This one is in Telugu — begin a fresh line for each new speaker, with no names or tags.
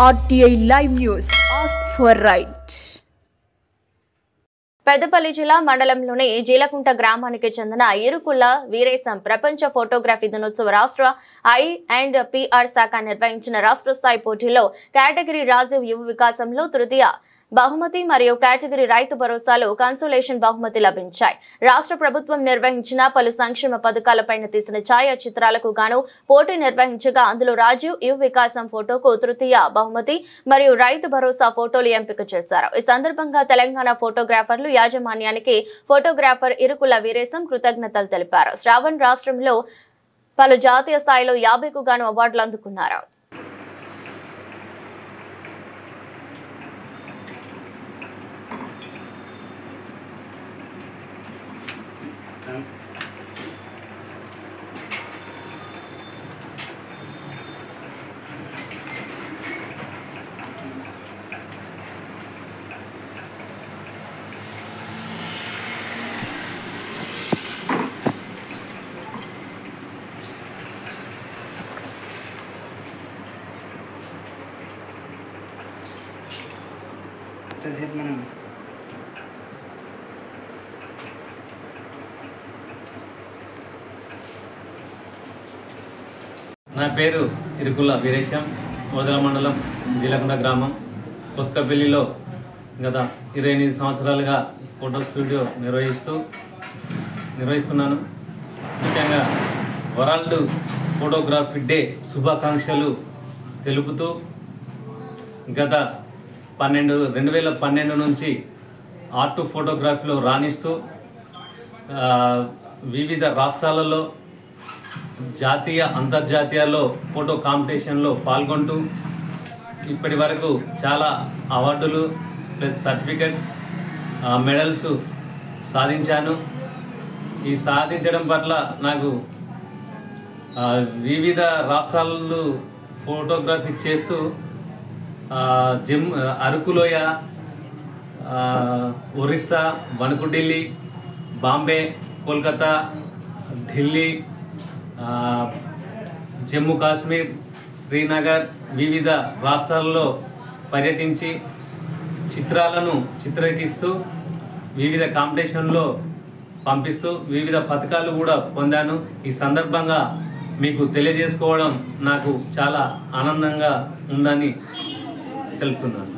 RTI Live News. Ask for right.
Peddapalli జిల్లా మండలంలోని జీలకుంట గ్రామానికి చెందిన ఇరుకుల వీరేశం ప్రపంచ ఫోటోగ్రఫీ దినోత్సవ రాష్ట్ర I&PR శాఖ నిర్వహించిన రాష్ట్ర స్థాయి పోటీలో కేటగిరీ రాజీవ్ యువ వికాసంలో తృతీయ బహుమతి మరియు కేటగిరీ రైతు భరోసాలో కన్సోలేషన్ బహుమతి లభించాయి. రాష్ట్ర ప్రభుత్వం నిర్వహించిన పలు సంక్షేమ పథకాలపై తీసిన ఛాయా చిత్రాలకు గాను పోటీ నిర్వహించగా అందులో రాజీవ్ యువ వికాసం ఫోటోకు తృతీయ బహుమతి మరియు రైతు భరోసా ఫోటోలు ఎంపిక చేశారు. ఈ సందర్భంగా తెలంగాణ ఫోటోగ్రాఫర్లు యాజమాన్యానికి ఫోటోగ్రాఫర్ ఇరుకుల వీరేశం కృతజ్ఞతలు తెలిపారు. శ్రావణ్ రాష్ట్రంలో పలు జాతీయ స్థాయిలో 50కు గాను అవార్డులు అందుకున్నారు.
నా పేరు ఇరుకుల వీరేశం, ఓదెల మండలం జీలకుంట గ్రామం కొత్తపల్లిలో గత 28 సంవత్సరాలుగా ఫోటో స్టూడియో నిర్వహిస్తున్నాను. ముఖ్యంగా వరల్డ్ ఫోటోగ్రఫీ డే శుభాకాంక్షలు తెలుపుతూ గత 2012 నుంచి ఆర్ట్ ఫోటోగ్రఫీలో రాణిస్తూ వివిధ రాష్ట్రాలలో జాతీయ అంతర్జాతీయాల్లో ఫోటో కాంపిటీషన్లో పాల్గొంటూ ఇప్పటి వరకు చాలా అవార్డులు ప్లస్ సర్టిఫికెట్స్ మెడల్స్ సాధించాను. ఈ సాధించడం పట్ల నాకు వివిధ రాష్ట్రాలు ఫోటోగ్రఫీ చేస్తూ అరకులోయ, ఒరిస్సా, వణుకు ఢిల్లీ, బాంబే, కోల్కతా, ఢిల్లీ, జమ్మూ కాశ్మీర్, శ్రీనగర్ వివిధ రాష్ట్రాల్లో పర్యటించి చిత్రాలను చిత్రీకరిస్తూ వివిధ కాంపిటీషన్లో పంపిస్తూ వివిధ పథకాలు కూడా పొందాను. ఈ సందర్భంగా మీకు తెలియజేసుకోవడం నాకు చాలా ఆనందంగా ఉందని తెలుపుతున్నాను.